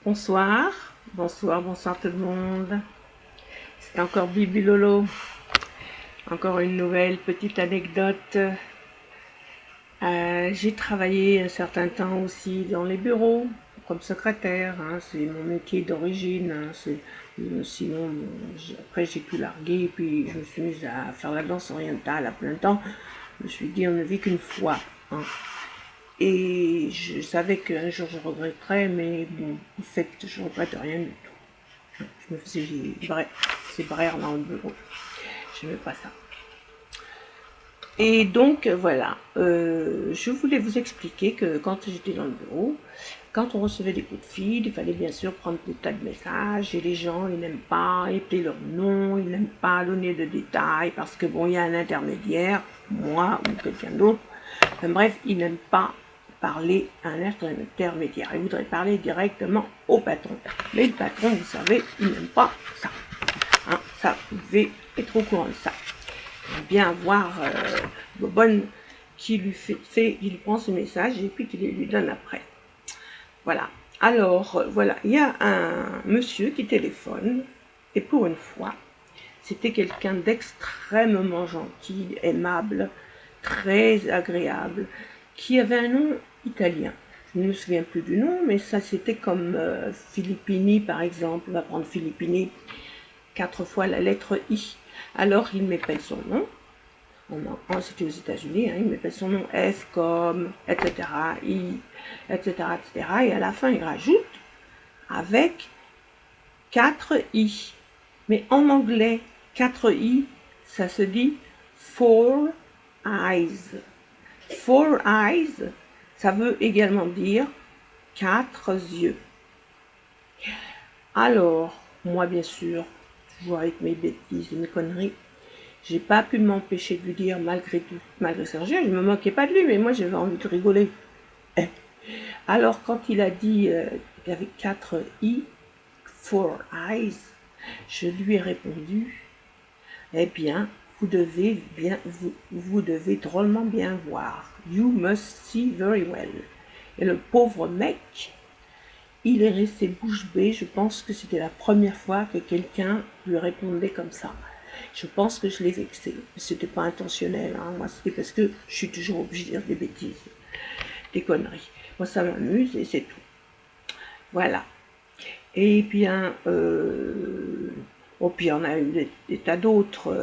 Bonsoir, bonsoir tout le monde. C'est encore Bibi Lolo. Encore une nouvelle petite anecdote. J'ai travaillé un certain temps aussi dans les bureaux comme secrétaire. C'est mon métier d'origine. Sinon, après j'ai pu larguer et puis je me suis mise à faire la danse orientale à plein temps. Je me suis dit on ne vit qu'une fois. Et je savais qu'un jour je regretterais, mais bon, en fait, je regrette rien du tout. Je me faisais ces barrières dans le bureau. Je n'aimais pas ça. Et donc, voilà. Je voulais vous expliquer que quand j'étais dans le bureau, quand on recevait des coups de fil, il fallait bien sûr prendre des tas de messages. Et les gens, ils n'aiment pas épeler leur nom, ils n'aiment pas donner de détails parce que bon, il y a un intermédiaire, moi ou quelqu'un d'autre. Bref, ils n'aiment pas parler à un intermédiaire. Ils voudraient parler directement au patron. Mais le patron, vous savez, il n'aime pas ça. Ça, vous devez être au courant de ça. Il aime bien avoir Bobonne qui il prend ce message et puis qui lui donne après. Voilà. Alors, voilà, il y a un monsieur qui téléphone et pour une fois, c'était quelqu'un d'extrêmement gentil, aimable, très agréable, qui avait un nom italien. Je ne me souviens plus du nom, mais ça c'était comme Filippini par exemple. On va prendre Filippini, 4 fois la lettre I. Alors il m'épelle son nom. C'était aux États-Unis, il m'épelle son nom F comme, etc., I, etc., etc. Et à la fin il rajoute avec 4 I. Mais en anglais, 4 I, ça se dit four eyes. Four eyes, ça veut également dire 4 yeux. Alors, moi bien sûr, toujours avec mes bêtises et mes conneries, j'ai pas pu m'empêcher de lui dire malgré tout, malgré Sergio, je me moquais pas de lui, mais moi j'avais envie de rigoler. Alors quand il a dit qu'il y avait 4 I, four eyes, je lui ai répondu, eh bien, vous devez drôlement bien voir. You must see very well. Et le pauvre mec, il est resté bouche bée. Je pense que c'était la première fois que quelqu'un lui répondait comme ça. Je pense que je l'ai vexé. C'était pas intentionnel. Moi, c'était parce que je suis toujours obligée de dire des bêtises, des conneries. Moi, ça m'amuse et c'est tout. Voilà. Et bien, puis on a eu des tas d'autres.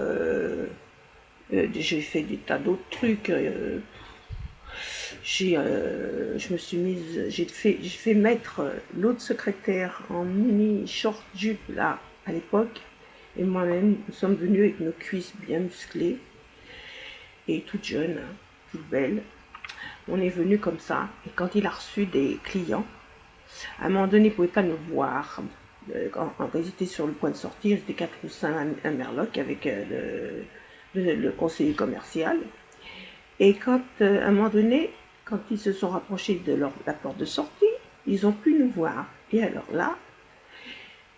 J'ai fait des tas d'autres trucs. Je me suis mise, j'ai fait mettre l'autre secrétaire en mini short jupe là à l'époque, et moi-même nous sommes venus avec nos cuisses bien musclées et toutes jeunes, toutes belles. On est venu comme ça, et quand il a reçu des clients, à un moment donné, il ne pouvait pas nous voir. Quand ils étaient sur le point de sortir, c'était 4 ou 5 à Merloc avec le conseiller commercial. Et quand, à un moment donné, quand ils se sont rapprochés de la porte de sortie, ils ont pu nous voir. Et alors là,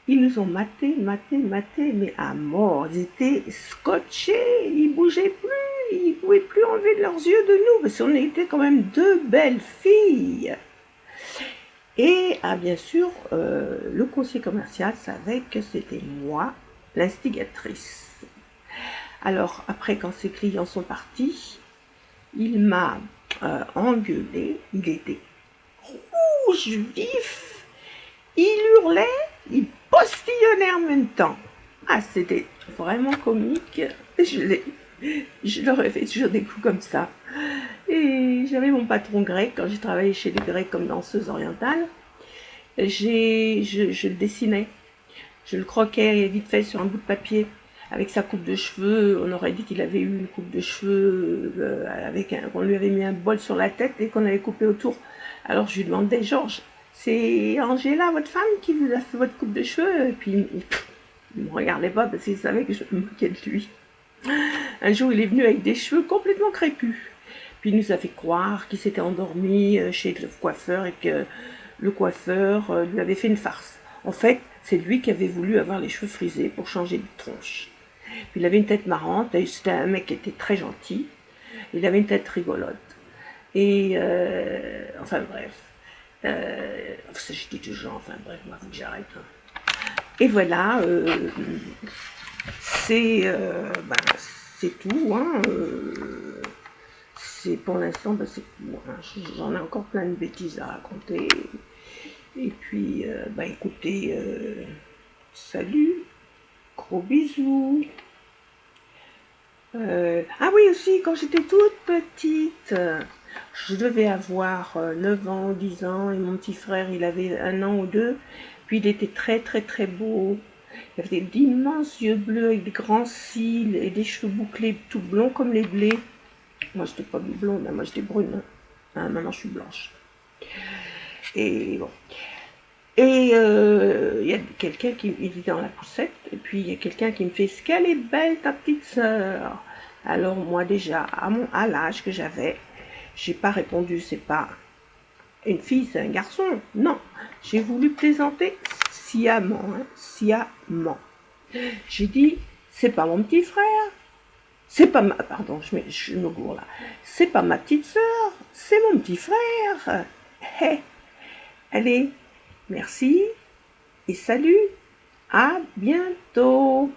ils nous ont maté, mais à mort. Ils étaient scotchés, ils bougeaient plus, ils ne pouvaient plus enlever leurs yeux de nous, parce qu'on était quand même 2 belles filles. Et bien sûr, le conseiller commercial savait que c'était moi, l'instigatrice. Alors après, quand ces clients sont partis, il m'a engueulé, il était rouge vif, il hurlait, il postillonnait en même temps. C'était vraiment comique. Je leur ai fait toujours des coups comme ça. Et j'avais mon patron grec, quand j'ai travaillé chez les Grecs comme danseuse orientale, je le dessinais. Je le croquais vite fait sur un bout de papier. Avec sa coupe de cheveux, on aurait dit qu'il avait eu une coupe de cheveux qu'on lui avait mis un bol sur la tête et qu'on avait coupé autour. Alors je lui demandais, Georges, c'est Angela, votre femme, qui vous a fait votre coupe de cheveux? Et puis il ne me regardait pas parce qu'il savait que je me moquais de lui. Un jour, il est venu avec des cheveux complètement crépus. Puis il nous a fait croire qu'il s'était endormi chez le coiffeur et que le coiffeur lui avait fait une farce. En fait, c'est lui qui avait voulu avoir les cheveux frisés pour changer de tronche. Puis il avait une tête marrante, c'était un mec qui était très gentil, il avait une tête rigolote. Et enfin bref, ça je dis toujours, enfin bref, moi faut que j'arrête. Et voilà, c'est tout, hein, c'est pour l'instant, c'est tout, hein. J'en ai encore plein de bêtises à raconter. Et puis, écoutez, salut, gros bisous. Ah oui aussi, quand j'étais toute petite, je devais avoir 9 ans, 10 ans, et mon petit frère, il avait 1 an ou 2, puis il était très très très beau. Il avait d'immenses yeux bleus avec des grands cils et des cheveux bouclés tout blonds comme les blés. Moi, j'étais pas blonde, moi j'étais brune. Hein, maintenant, je suis blanche. Et bon. Et il y a quelqu'un qui il est dans la poussette, et puis il y a quelqu'un qui me fait ce qu'elle est belle ta petite sœur. Alors moi déjà à l'âge que j'avais, j'ai pas répondu c'est pas une fille, c'est un garçon. Non, j'ai voulu plaisanter sciemment, hein, sciemment. J'ai dit c'est pas mon petit frère, c'est pas ma pardon, je me gourre là. C'est pas ma petite sœur, c'est mon petit frère. Hey, allez, merci. Et salut, à bientôt.